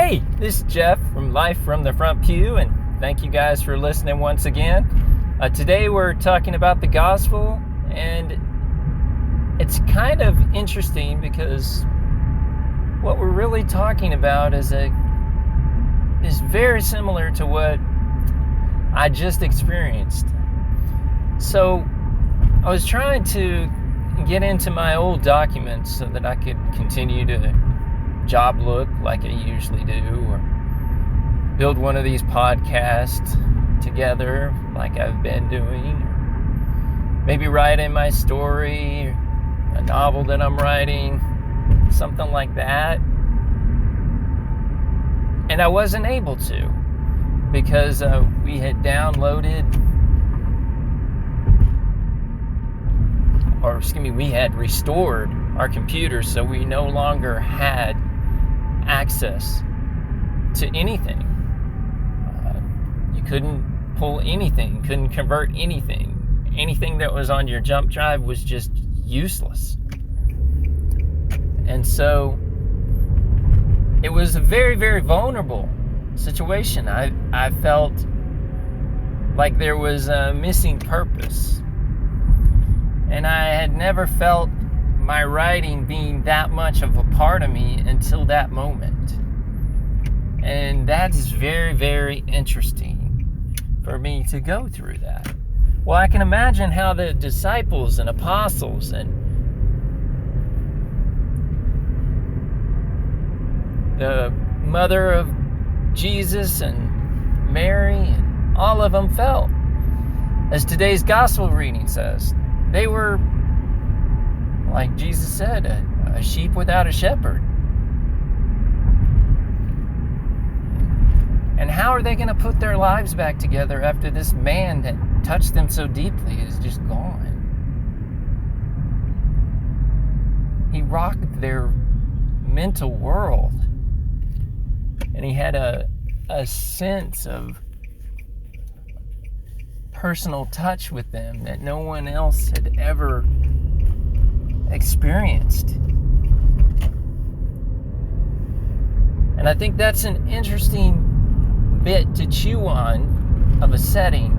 Hey, this is Jeff from Life from the Front Pew, and thank you guys for listening once again. Today we're talking about the gospel, and it's kind of interesting because what we're really talking about is very similar to what I just experienced. So I was trying to get into my old documents so that I could continue to job look like I usually do, or build one of these podcasts together like I've been doing, or maybe write in my story, a novel that I'm writing, something like that. And I wasn't able to because we had we had restored our computer, so we no longer had access to anything. You couldn't pull anything, couldn't convert anything. Anything that was on your jump drive was just useless. And so it was a very, very vulnerable situation. I felt like there was a missing purpose. And I had never felt my writing being that much of a part of me until that moment. And that is very, very interesting for me to go through that. Well, I can imagine how the disciples and apostles and the mother of Jesus and Mary and all of them felt. As today's gospel reading says, they were, like Jesus said, a sheep without a shepherd. And how are they going to put their lives back together after this man that touched them so deeply is just gone? He rocked their mental world. And he had a sense of personal touch with them that no one else had ever experienced. And I think that's an interesting bit to chew on of a setting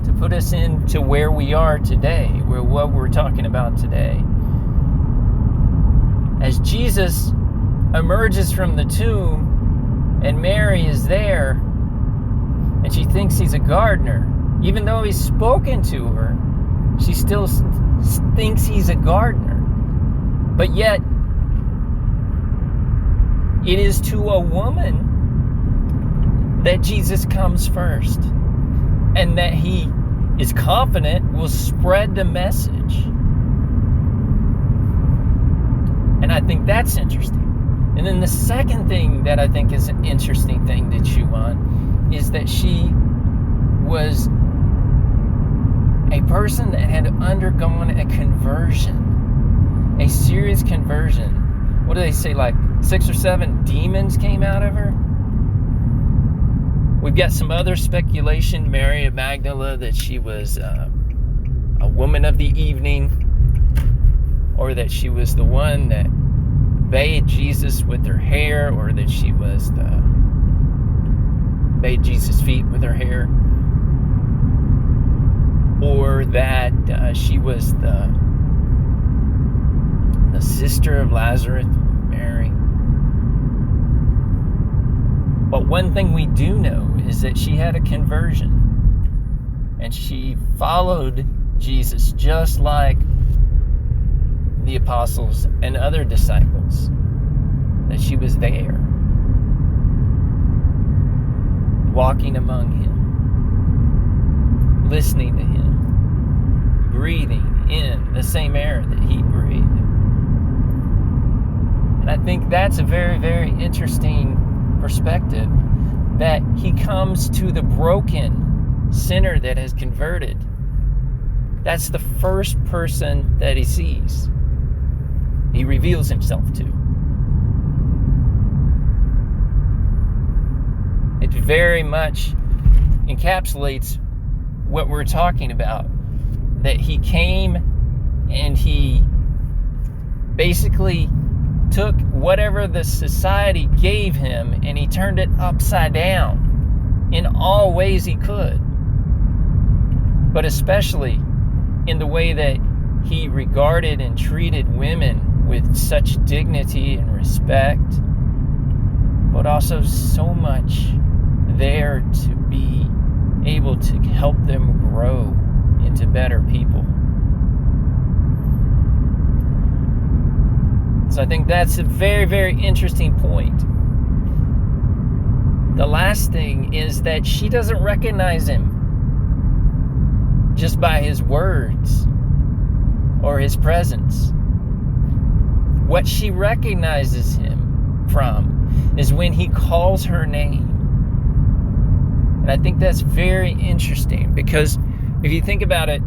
to put us into where we are today, what we're talking about today. As Jesus emerges from the tomb and Mary is there and she thinks he's a gardener, even though he's spoken to her, she still thinks he's a gardener. But yet, it is to a woman that Jesus comes first, and that he is confident will spread the message. And I think that's interesting. And then the second thing that I think is an interesting thing to chew on is that she was a person that had undergone a conversion, a serious conversion. What do they say, like 6 or 7 demons came out of her? We've got some other speculation, Mary of Magdala, that she was a woman of the evening, or that she was the one that bathed Jesus with her hair, or that she was bathed Jesus' feet with her hair, or that she was the sister of Lazarus, Mary. But one thing we do know is that she had a conversion, and she followed Jesus just like the apostles and other disciples, that she was there, walking among him, listening to him, breathing in the same air that he breathed. And I think that's a very, very interesting perspective, that he comes to the broken sinner that has converted. That's the first person that he sees. He reveals himself to. It very much encapsulates what we're talking about, that he came and he basically took whatever the society gave him and he turned it upside down in all ways he could. But especially in the way that he regarded and treated women with such dignity and respect, but also so much there to be able to help them grow into better people. So I think that's a very, very interesting point. The last thing is that she doesn't recognize him just by his words or his presence. What she recognizes him from is when he calls her name. And I think that's very interesting, because if you think about it,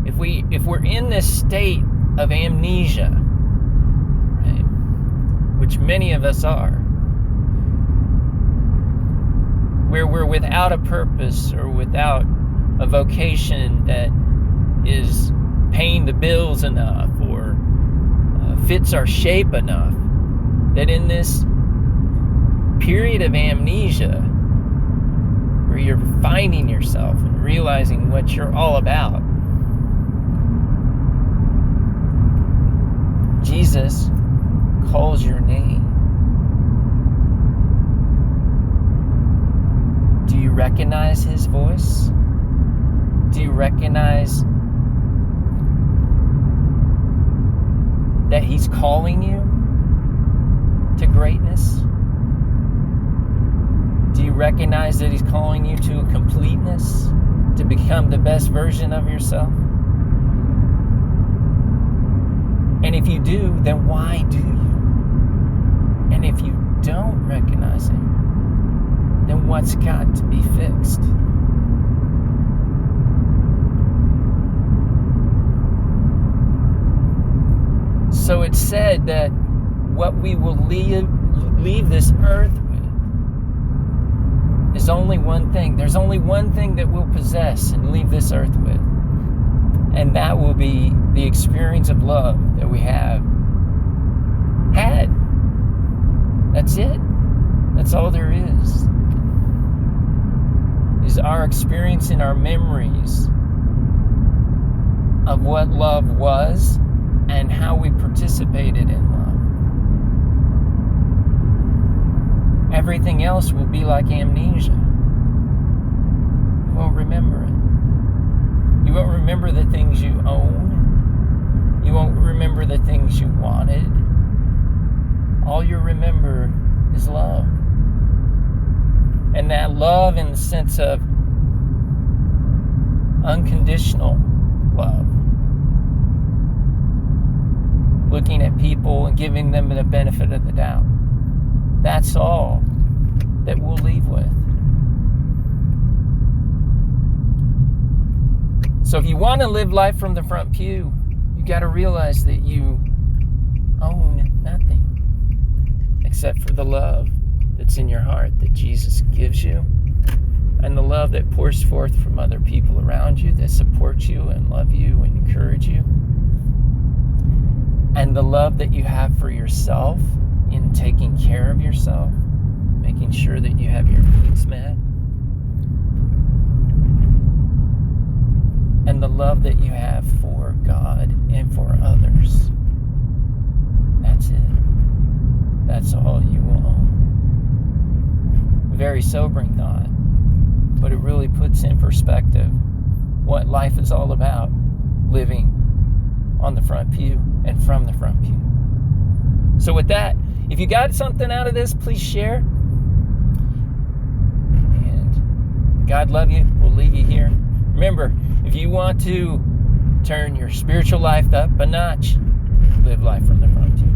if we're in this state of amnesia, right, which many of us are, where we're without a purpose or without a vocation that is paying the bills enough or fits our shape enough, that in this period of amnesia where you're finding yourself and realizing what you're all about, Jesus calls your name. Do you recognize his voice? Do you recognize that he's calling you to greatness? Do you recognize that he's calling you to a completeness, to become the best version of yourself? And if you do, then why do you? And if you don't recognize him, then what's got to be fixed? So it's said that what we will leave this earth with is only one thing. There's only one thing that we'll possess and leave this earth with. And that will be the experience of love that we have had. That's it. That's all there is our experience and our memories of what love was and how we participated in love. Everything else will be like amnesia. You won't remember it. You won't remember the things you own. You won't remember the things you wanted. All you remember is love. And that love in the sense of unconditional love. Looking at people and giving them the benefit of the doubt. That's all that we'll leave with. So if you want to live life from the front pew, you got to realize that you own nothing except for the love that's in your heart that Jesus gives you, and the love that pours forth from other people around you that support you and love you and encourage you, and the love that you have for yourself in taking care of yourself, making sure that you have your needs met, and the love that you have for God and for others. That's it. That's all you own. Very sobering thought, but it really puts in perspective what life is all about, living on the front pew and from the front pew. So with that, if you got something out of this, please share. And God love you. We'll leave you here. Remember, if you want to turn your spiritual life up a notch, live life from the front pew.